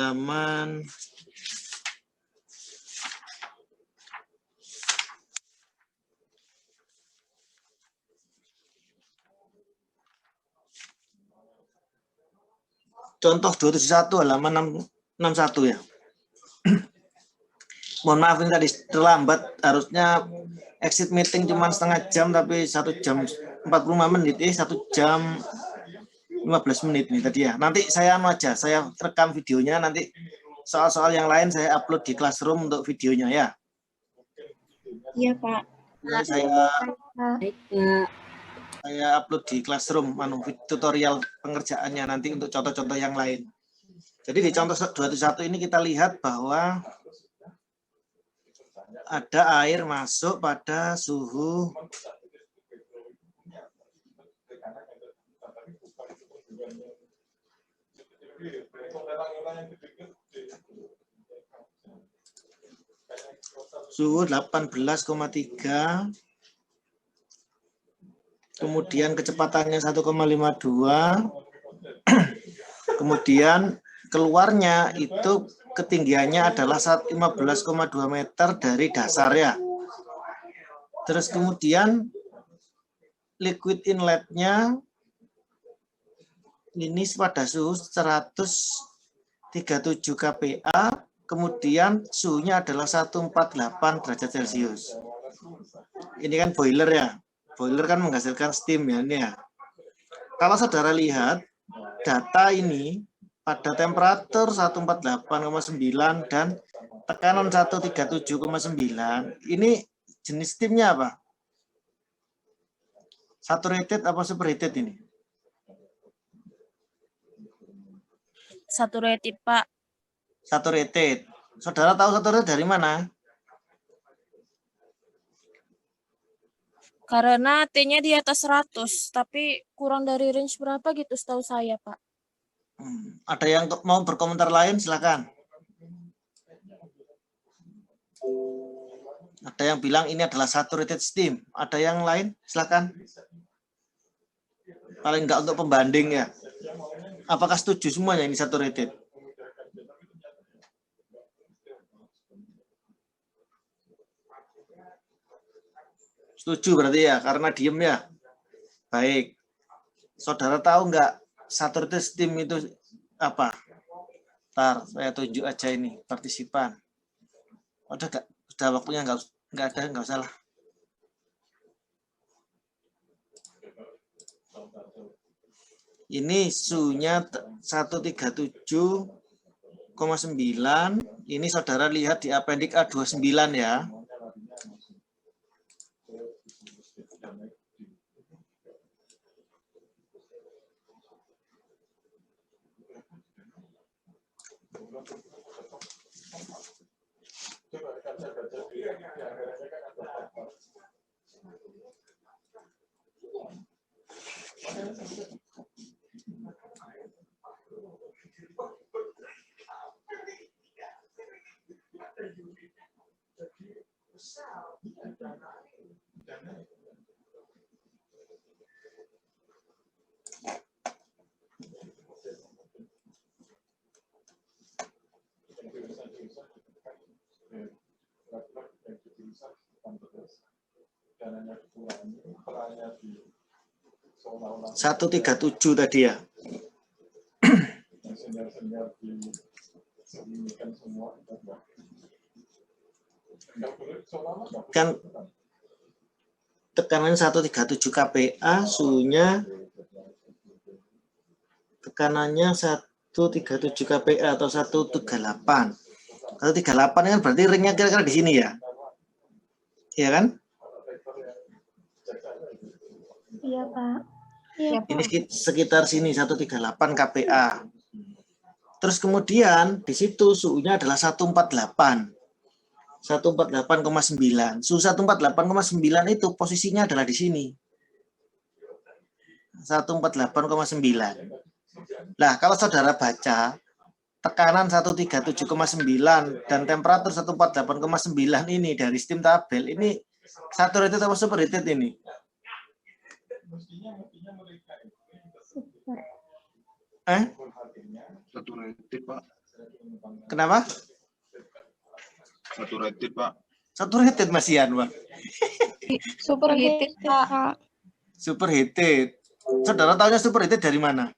halaman contoh 271 halaman 61 ya. Mohon maaf ini tadi terlambat, harusnya exit meeting cuma setengah jam tapi 1 jam 45 menit, 1 jam 15 menit nih tadi ya. Nanti saya aja, saya rekam videonya, nanti soal-soal yang lain saya upload di Classroom untuk videonya ya. Iya Pak. Ini saya upload di Classroom tutorial pengerjaannya nanti untuk contoh-contoh yang lain. Jadi di contoh 21 ini kita lihat bahwa ada air masuk pada suhu 18,3, kemudian kecepatannya 1,52, kemudian keluarnya itu ketinggiannya adalah 15,2 meter dari dasar ya. Terus kemudian liquid inletnya ini pada suhu 137 kPa, kemudian suhunya adalah 148 derajat Celcius. Ini kan boiler ya. Boiler kan menghasilkan steam ya ini ya. Kalau saudara lihat data ini pada temperatur 148,9 dan tekanan 137,9, ini jenis steamnya apa? Saturated apa superheated ini? Saturated Pak. Saturated. Saudara tahu saturated dari mana? Karena T-nya di atas 100, tapi kurang dari range berapa gitu setahu saya, Pak. Ada yang mau berkomentar lain? Silakan. Ada yang bilang ini adalah saturated steam. Ada yang lain? Silakan. Paling enggak untuk pembanding ya. Apakah setuju semuanya ini saturated? Setuju berarti ya, karena diem ya. Baik. Saudara tahu enggak saturated steam itu apa? Ntar saya tunjuk aja ini partisipan. Udah enggak? Sudah waktunya enggak ada, enggak usah lah. Ini suhunya 137,9. Ini saudara lihat di appendix A29 ya. Satu 137 tadi ya. Kan tekanannya 137 kPa, suhunya tekanannya 137 kPa atau 138. 138 kan berarti ringnya kira-kira di sini ya. Iya kan? Iya, Pak. Iya, Pak. Ini sekitar sini 138 kPa. Terus kemudian di situ suhunya adalah 148. 148,9. Suhu 148,9 itu posisinya adalah di sini. 148,9. Nah, kalau saudara baca tekanan 137,9 dan temperatur 148,9 ini dari steam tabel, ini saturated atau superheated ini? Super. Saturated, Pak. Kenapa? Saturated, Pak. Saturated masihan, Pak. Superheated, Pak. Superheated. Saudara tahunya superheated dari mana?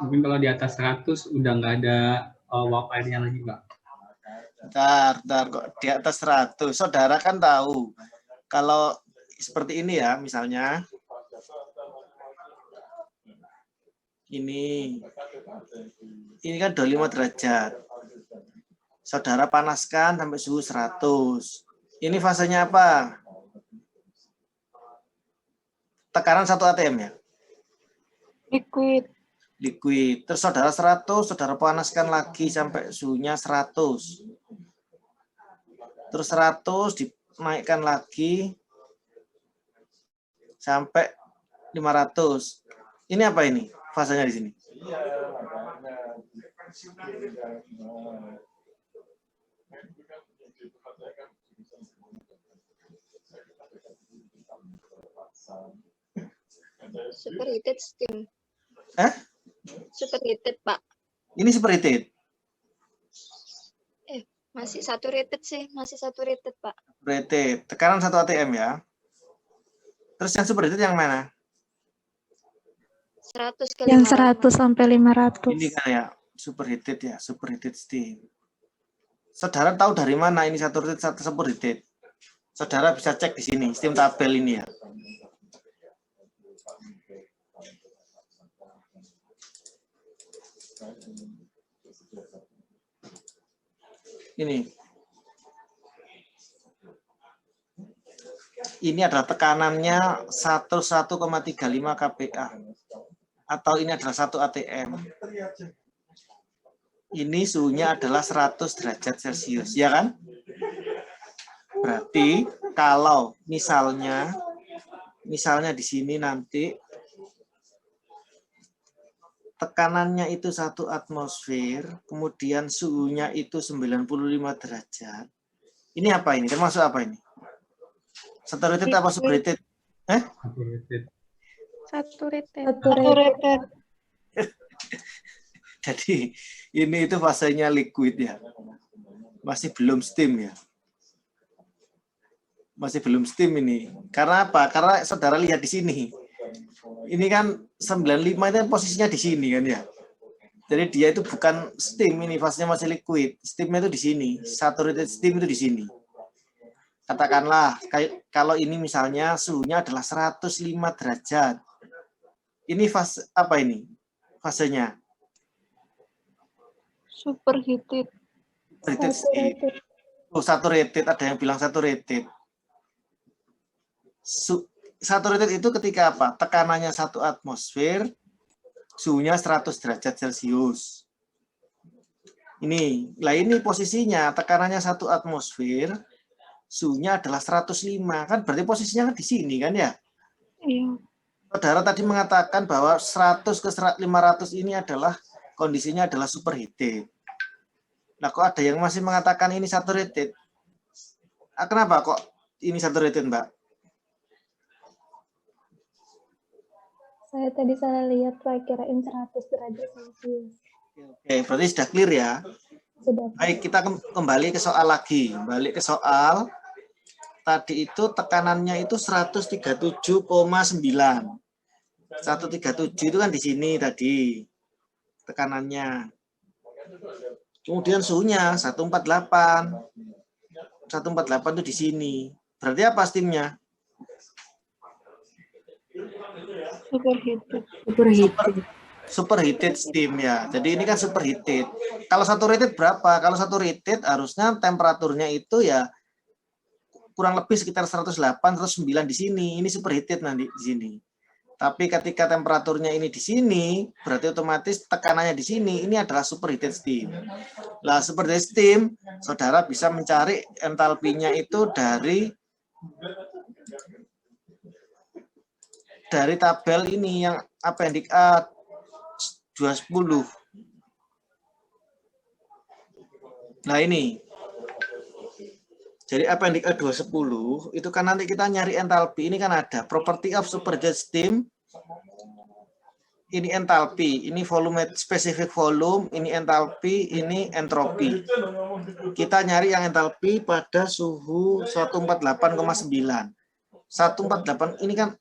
Mungkin kalau di atas 100 udah nggak ada uap airnya lagi, Pak. Bentar, kok di atas 100. Saudara kan tahu kalau seperti ini ya, misalnya ini kan 25 derajat. Saudara panaskan sampai suhu 100. Ini fasenya apa? Tekanan 1 atm ya? Liquid. Terus saudara 100, saudara panaskan lagi sampai suhunya 100. Terus 100 dinaikkan lagi sampai 500. Ini apa ini? Fasenya di sini. Superheated steam. Superheated, Pak. Ini superheated. Masih saturated sih, masih saturated, Pak. Superheated. Tekanan 1 atm ya. Terus yang superheated yang mana? 100 ke Yang 500. 100 sampai 500. Ini kan ya, superheated ya, superheated steam. Saudara tahu dari mana ini saturated atau superheated? Saudara bisa cek di sini, steam tabel ini ya. Ini adalah tekanannya 11,35 kPa. Atau ini adalah 1 atm. Ini suhunya adalah 100 derajat Celcius, ya kan? Berarti kalau misalnya di sini nanti tekanannya itu 1 atmosfer, kemudian suhunya itu 95 derajat. Ini apa ini? Termasuk apa ini? Saturated apa superheated? Saturated. Jadi ini itu fasenya liquid ya. Masih belum steam ya. Masih belum steam ini. Karena apa? Karena saudara lihat di sini. Ini kan 95 itu kan posisinya di sini kan ya. Jadi dia itu bukan steam, ini fasenya masih liquid. Steamnya itu di sini. Saturated steam itu di sini. Katakanlah kalau ini misalnya suhunya adalah 105 derajat. Ini fase apa ini? Fasenya Superheated. saturated steam. Oh, saturated, ada yang bilang saturated. Saturated itu ketika apa? Tekanannya 1 atmosfer, suhunya 100 derajat Celcius. Ini posisinya tekanannya 1 atmosfer, suhunya adalah 105. Kan berarti posisinya di sini kan ya? Iya. Saudara tadi mengatakan bahwa 100 ke 500 ini adalah kondisinya adalah superheated. Nah, kok ada yang masih mengatakan ini saturated? Kenapa kok ini saturated, Mbak? Saya tadi salah lihat, Pak, kirain 100 derajat Celcius. Oke, berarti sudah clear ya? Sudah. Baik, kita kembali ke soal lagi. Balik ke soal. Tadi itu tekanannya itu 137,9. 137 itu kan di sini tadi. Tekanannya. Kemudian suhunya 148. 148 itu di sini. Berarti apa steamnya? Superheated steam ya. Jadi ini kan superheated. Kalau saturated berapa? Kalau saturated harusnya temperaturnya itu ya kurang lebih sekitar 108, 109 di sini. Ini superheated nanti di sini. Tapi ketika temperaturnya ini di sini, berarti otomatis tekanannya di sini. Ini adalah superheated steam. Nah, superheated steam, saudara bisa mencari entalpinya itu dari tabel ini yang apendik A 210. Nah ini. Jadi apendik A 210 itu kan nanti kita nyari entalpi. Ini kan ada property of superheated steam. ini entalpi, ini volume spesifik volume, ini entalpi, ini entropi. Kita nyari yang entalpi pada suhu 148,9. 148 ini kan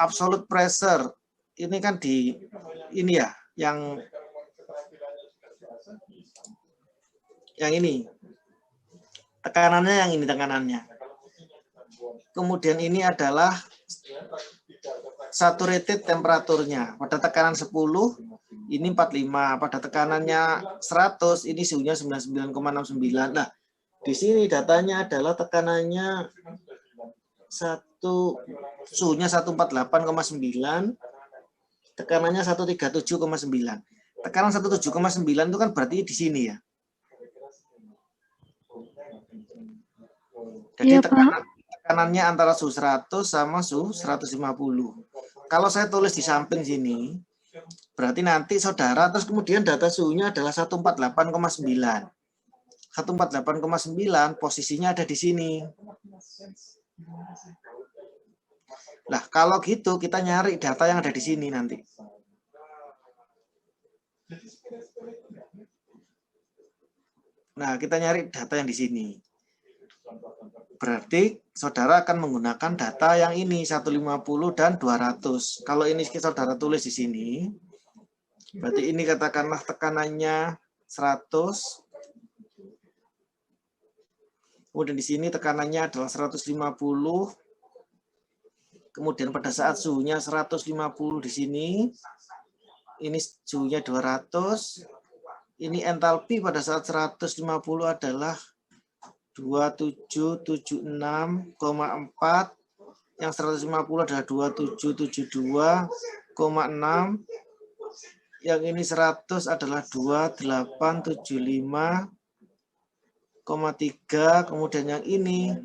absolute pressure. Ini kan di ini ya, yang ini. Tekanannya yang ini tekanannya. Kemudian ini adalah saturated temperaturnya. Pada tekanan 10 ini 45, pada tekanannya 100 ini suhunya 99,69. Nah, di sini datanya adalah tekanannya suhunya 148,9, tekanannya 137,9. Tekanan 107,9 itu kan berarti di sini ya. Jadi Iya, tekanannya antara suhu 100 sama suhu 150. Kalau saya tulis di samping sini, berarti nanti saudara, terus kemudian data suhunya adalah 148,9. 148,9 posisinya ada di sini. Nah, kalau gitu kita nyari data yang ada di sini nanti. Nah, kita nyari data yang di sini. Berarti saudara akan menggunakan data yang ini 150 dan 200. Kalau ini saudara tulis di sini, berarti ini katakanlah tekanannya 100. Kemudian di sini tekanannya adalah 150. Kemudian pada saat suhunya 150 di sini, ini suhunya 200. Ini entalpi pada saat 150 adalah 2776,4, yang 150 adalah 2772,6, yang ini 100 adalah 2875,3, kemudian yang ini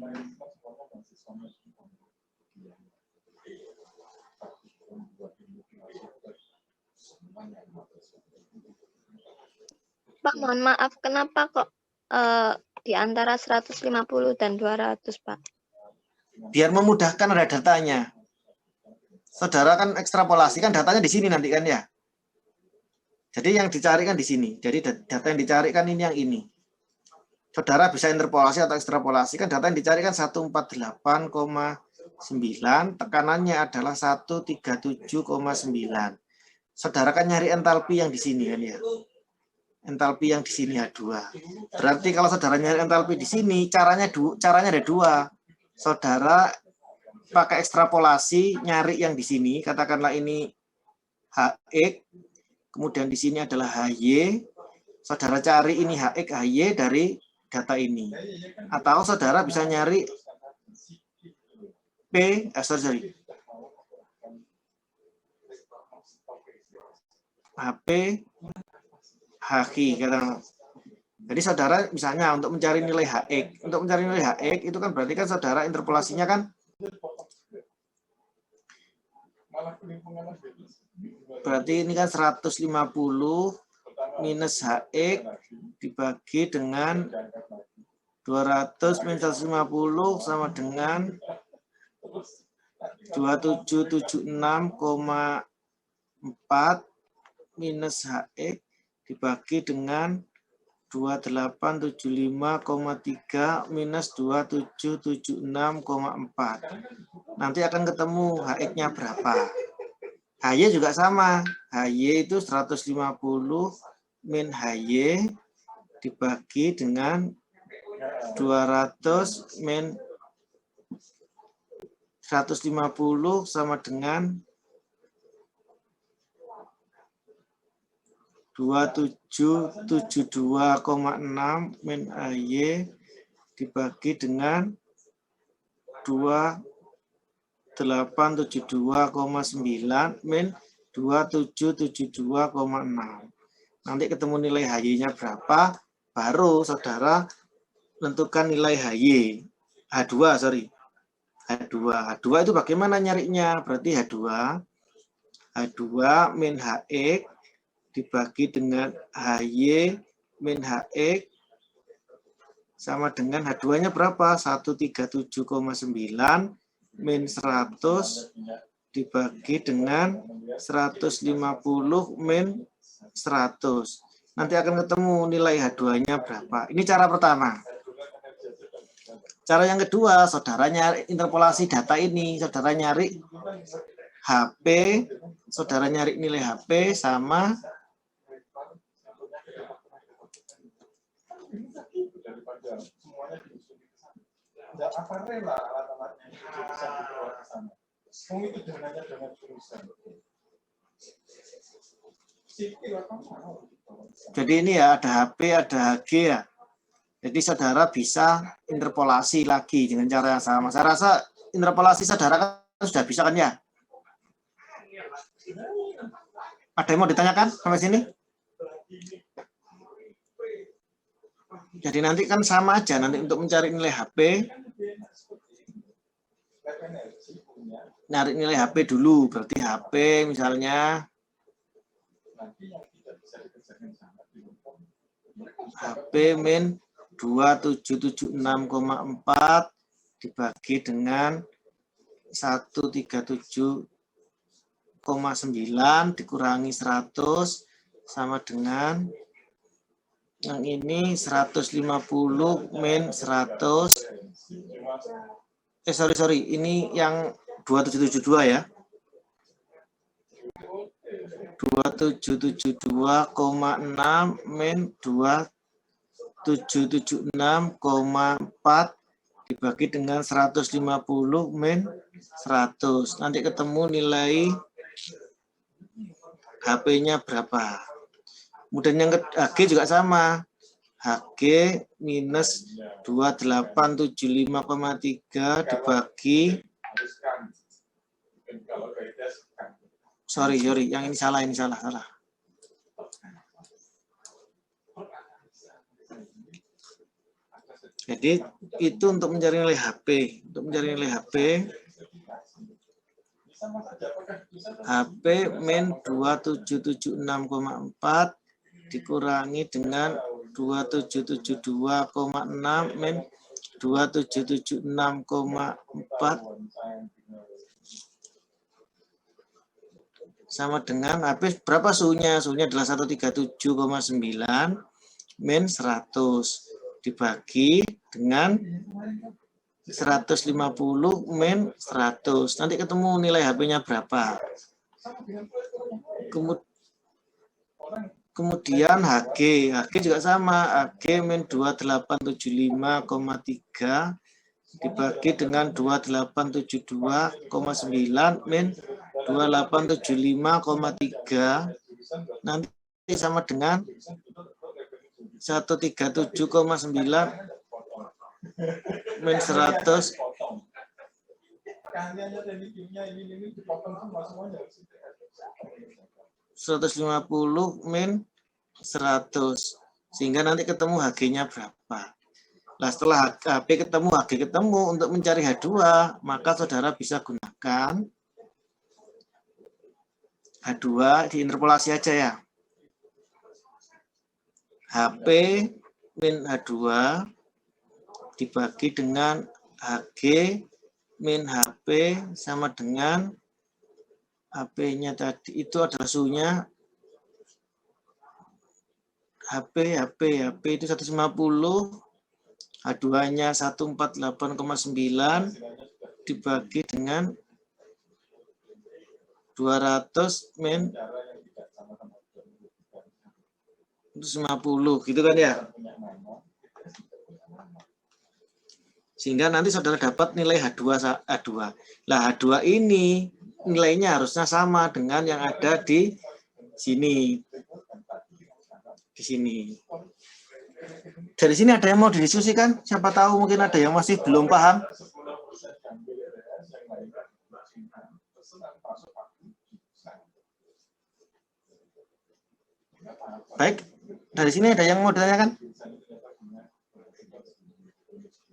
Pak, mohon maaf, kenapa kok di antara 150 dan 200, Pak? biar memudahkan ada datanya. Saudara kan ekstrapolasi, kan datanya di sini nanti kan ya. Jadi yang dicari kan di sini. Jadi data yang dicari kan ini yang ini. Saudara bisa interpolasi atau ekstrapolasi, kan data yang dicari kan 148,9, tekanannya adalah 137,9. Saudara kan nyari entalpi yang di sini kan ya. Entalpi yang di sini H2. Berarti kalau saudara nyari entalpi di sini, caranya ada dua. Saudara pakai ekstrapolasi nyari yang di sini, katakanlah ini HX, kemudian di sini adalah HY. Saudara cari ini HX, HY dari data ini. Atau saudara bisa nyari HP HI katakanlah. Jadi saudara misalnya untuk mencari nilai HX, itu kan berarti kan saudara interpolasinya kan berarti ini kan 150 minus HX dibagi dengan 200 minus 150 sama dengan 2776,4 minus HX dibagi dengan 2875,3 minus 2776,4. Nanti akan ketemu HX-nya berapa. HY juga sama. HY itu 150 min HY dibagi dengan 200 min 150 sama dengan 2772,6 min AY dibagi dengan 2872,9 min 2772,6. Nanti ketemu nilai HY-nya berapa, baru saudara tentukan nilai HY. H2 itu bagaimana nyarinya? Berarti H2 min HX dibagi dengan HY min HX sama dengan H2-nya berapa? 137,9 min 100 dibagi dengan 150 min 100. Nanti akan ketemu nilai H2-nya berapa. Ini cara pertama. Cara yang kedua, saudara nyari interpolasi data ini. Saudara nyari HP, saudara nyari nilai HP sama jadi ini ya ada HP, ada HG ya. Jadi saudara bisa interpolasi lagi dengan cara yang sama. Saya rasa interpolasi saudara kan sudah bisa kan ya? Ada yang mau ditanyakan sampai sini? Jadi nanti kan sama aja, nanti untuk mencari nilai HP, nyari nilai HP dulu, berarti HP misalnya HP min 2776,4 dibagi dengan 137,9 dikurangi 100 sama dengan yang ini 150 min 100. Sorry, ini yang 2772 ya. 2772,6 min 2776,4 dibagi dengan 150 min 100. Nanti ketemu nilai HP-nya berapa. Kemudian yang HG juga sama. HG minus 2875,3 dibagi. Sorry, yang ini salah. Jadi itu untuk mencari nilai HP. Untuk mencari nilai HP min 2776,4 dikurangi dengan 2772,6 min 2776,4 sama dengan habis berapa suhunya? Suhunya adalah 137,9 min 100 dibagi dengan 150 min 100. Nanti ketemu nilai HP-nya berapa. Kemudian HG juga sama. HG min 2875,3 dibagi dengan 2872,9 min 2875,3 nanti sama dengan 137,9 min 100 150 min 100 sehingga nanti ketemu HG-nya berapa. Nah, setelah HP ketemu, HG ketemu, untuk mencari H2 maka saudara bisa gunakan H2 diinterpolasi aja ya. HP min H2 dibagi dengan HG min HP sama dengan HP-nya tadi itu adalah suhunya HP itu 150, H2-nya 148,9 dibagi dengan 200 min 150 gitu kan ya. Sehingga nanti saudara dapat nilai H2. Lah H2 ini nilainya harusnya sama dengan yang ada di sini. Di sini. Dari sini ada yang mau didiskusikan? Siapa tahu mungkin ada yang masih belum paham. Baik, dari sini ada yang mau ditanyakan?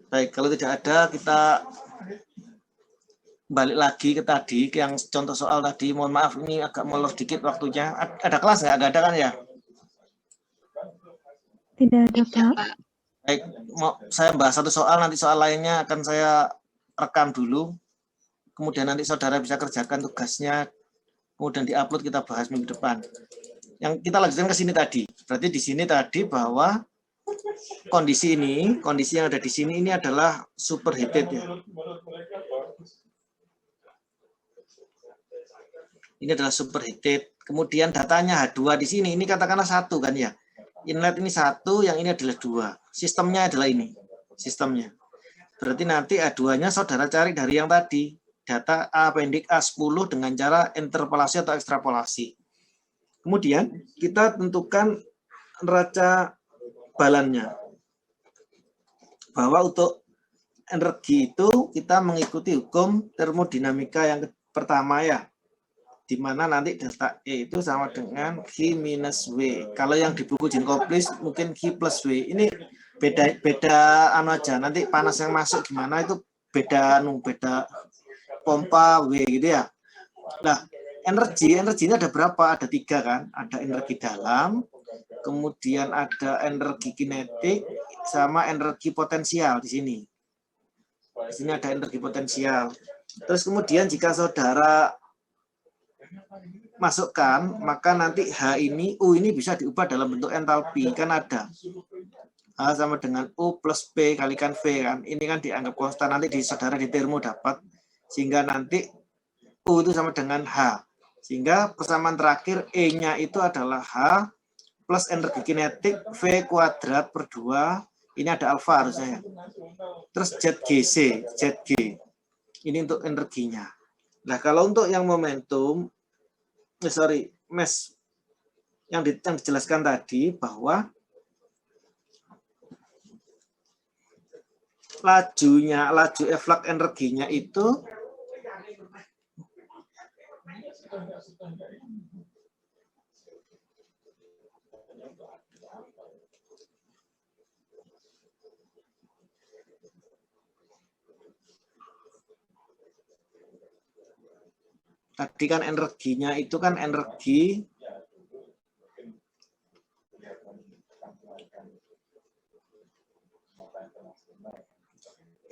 Baik, kalau tidak ada kita balik lagi ke tadi, yang contoh soal tadi. Mohon maaf ini agak molor dikit waktunya. Ada kelas nggak? Nggak ada kan ya? Tidak ada, Pak. Baik, saya bahas satu soal, nanti soal lainnya akan saya rekam dulu. kemudian nanti saudara bisa kerjakan tugasnya, kemudian diupload, kita bahas minggu depan. Yang kita lanjutkan ke sini tadi. Berarti di sini tadi bahwa kondisi yang ada di sini ini adalah superheated ya. Ini adalah superheated. Kemudian datanya H2 di sini, ini katakanlah 1 kan ya. Inlet ini 1, yang ini adalah 2. Sistemnya adalah ini. Sistemnya. Berarti nanti A2-nya saudara cari dari yang tadi. Data appendix A10 dengan cara interpolasi atau ekstrapolasi. Kemudian kita tentukan neraca balannya. Bahwa untuk energi itu kita mengikuti hukum termodinamika yang pertama ya. Di mana nanti delta E itu sama dengan Q minus W. Kalau yang di buku Jinkoplis mungkin Q plus W. Ini beda anu aja. Nanti panas yang masuk gimana itu beda pompa W gitu ya. Nah, energinya ada berapa? Ada 3 kan? Ada energi dalam, kemudian ada energi kinetik, sama energi potensial di sini. Di sini ada energi potensial. Terus kemudian jika saudara masukkan, maka nanti H ini, U ini bisa diubah dalam bentuk entalpi. Kan ada H sama dengan U plus P kalikan V kan. Ini kan dianggap konstan, nanti di saudara di termo dapat. Sehingga nanti U itu sama dengan H. Sehingga persamaan terakhir E-nya itu adalah H plus energi kinetik V kuadrat per 2. Ini ada alfa harusnya ya. Terus ZG. Ini untuk energinya. Nah, kalau untuk yang momentum, mass yang dijelaskan tadi bahwa laju efflux energinya itu tadi kan energinya itu kan energi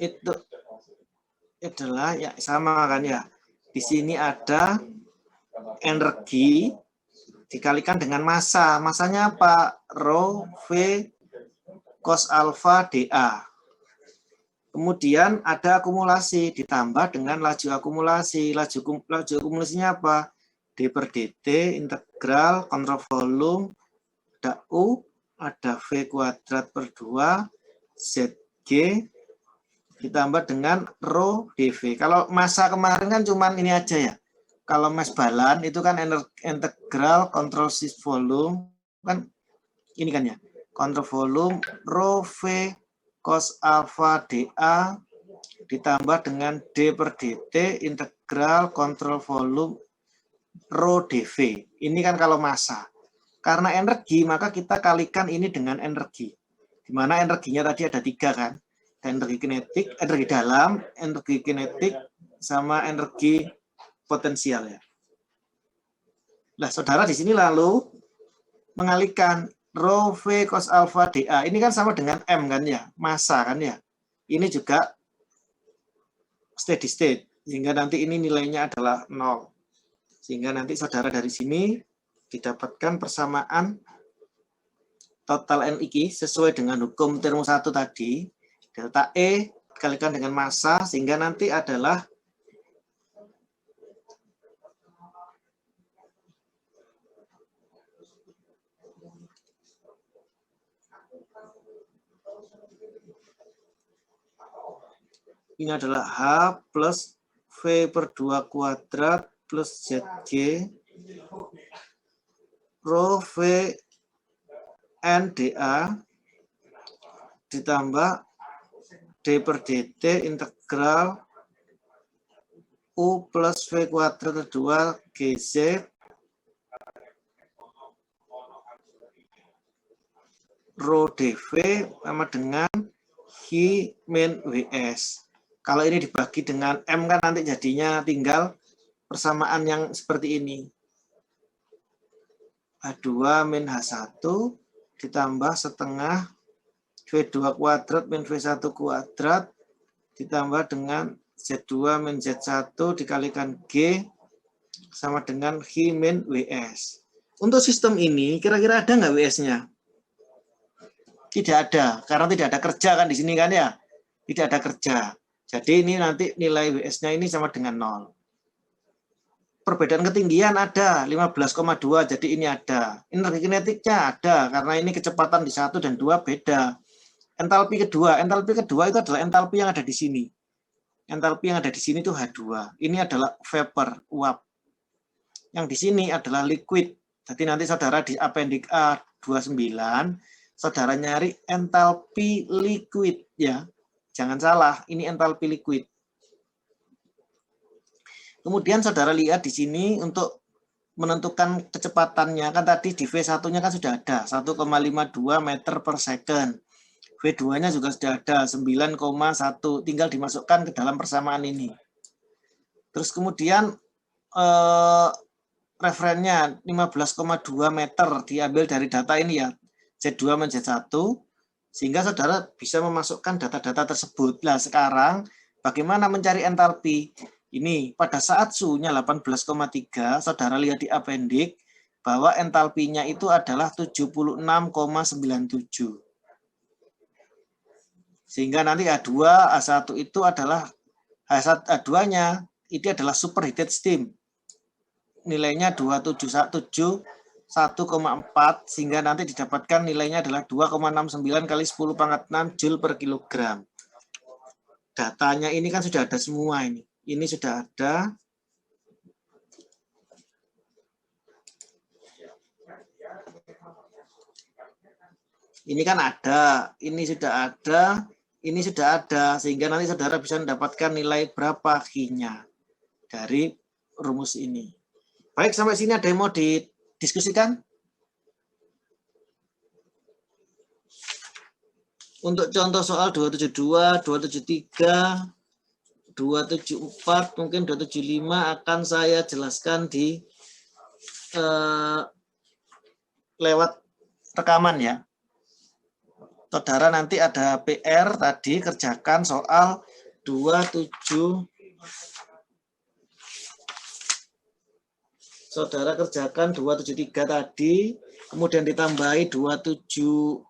itu adalah ya sama kan ya. Di sini ada energi dikalikan dengan massa. Massanya apa? Rho V cos alpha dA. Kemudian ada akumulasi ditambah dengan laju akumulasi. Laju akumulasinya apa? D per dt integral kontrol volume ada U, ada V kuadrat per 2 ZG ditambah dengan rho dV. Kalau massa kemarin kan cuman ini aja ya. Kalau mass balan itu kan integral kontrol shift volume kan ini kan ya. Kontrol volume rho V cos alpha dA ditambah dengan D per dt integral kontrol volume rho dV. Ini kan kalau massa. Karena energi maka kita kalikan ini dengan energi. Di mana energinya tadi ada 3 kan. Energi kinetik, energi dalam, energi kinetik, sama energi potensial ya. Nah, saudara di sini lalu mengalihkan rho V cos alpha dA. Ini kan sama dengan M kan ya, massa kan ya. Ini juga steady state, sehingga nanti ini nilainya adalah 0. Sehingga nanti saudara dari sini didapatkan persamaan total NI sesuai dengan hukum termo 1 tadi. Delta E dikalikan dengan massa, sehingga nanti adalah ini adalah H plus V per 2 kuadrat plus ZG rho V N dA ditambah D per dt integral U plus V kuadrat per 2 GZ rho dV sama dengan Hi min WS. Kalau ini dibagi dengan M kan nanti jadinya tinggal persamaan yang seperti ini. H2 min H1 ditambah setengah V2 kuadrat min V1 kuadrat ditambah dengan Z2 min Z1 dikalikan G sama dengan Hi min WS. Untuk sistem ini, kira-kira ada nggak WS-nya? Tidak ada, karena tidak ada kerja kan di sini kan ya? Tidak ada kerja. Jadi ini nanti nilai WS-nya ini sama dengan 0. Perbedaan ketinggian ada, 15,2, jadi ini ada. Energi kinetiknya ada, karena ini kecepatan di 1 dan 2 beda. Entalpi kedua itu adalah entalpi yang ada di sini. Entalpi yang ada di sini itu H2. Ini adalah vapor, uap. Yang di sini adalah liquid. Jadi nanti saudara di apendik A29, saudara nyari entalpi liquid ya. Jangan salah, ini entalpi liquid. Kemudian saudara lihat di sini untuk menentukan kecepatannya, kan tadi di V1-nya kan sudah ada, 1,52 meter per second. V2-nya juga sudah ada, 9,1, tinggal dimasukkan ke dalam persamaan ini. Terus kemudian referennya 15,2 meter diambil dari data ini ya, Z2 min Z1, sehingga saudara bisa memasukkan data-data tersebut. Nah sekarang bagaimana mencari entalpi? Ini pada saat suhunya 18,3, saudara lihat di apendik bahwa entalpinya itu adalah 76,97. Sehingga nanti A2, A1 itu adalah A2-nya itu adalah superheated steam. Nilainya 277 1,4 sehingga nanti didapatkan nilainya adalah 2,69 kali 10 pangkat 6 Joule per kilogram. Datanya ini kan sudah ada semua ini. Ini sudah ada. Ini kan ada, ini sudah ada, ini sudah ada, sehingga nanti saudara bisa mendapatkan nilai berapa Q-nya dari rumus ini. Baik, sampai sini ada yang mau didiskusikan? Untuk contoh soal 272, 273, 274, mungkin 275 akan saya jelaskan di lewat rekaman ya. Saudara nanti ada PR tadi kerjakan soal 27. Saudara kerjakan 273 tadi, kemudian ditambahi 274.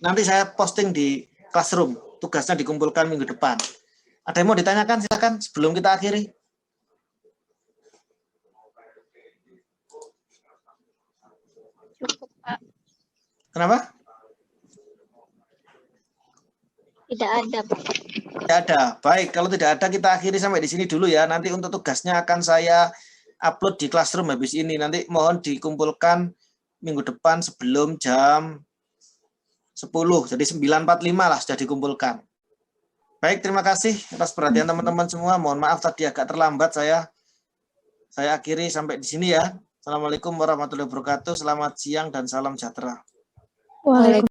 Nanti saya posting di Classroom, tugasnya dikumpulkan minggu depan. Ada yang mau ditanyakan silakan sebelum kita akhiri. Cukup, Pak. Kenapa? Tidak ada, Pak. Tidak ada. Baik, kalau tidak ada kita akhiri sampai di sini dulu ya. Nanti untuk tugasnya akan saya upload di Classroom habis ini. Nanti mohon dikumpulkan minggu depan sebelum jam 10. Jadi 9.45 lah sudah dikumpulkan. Baik, terima kasih atas perhatian teman-teman semua. Mohon maaf tadi agak terlambat saya akhiri sampai di sini ya. Assalamualaikum warahmatullahi wabarakatuh. Selamat siang dan salam sejahtera. Waalaikumsalam.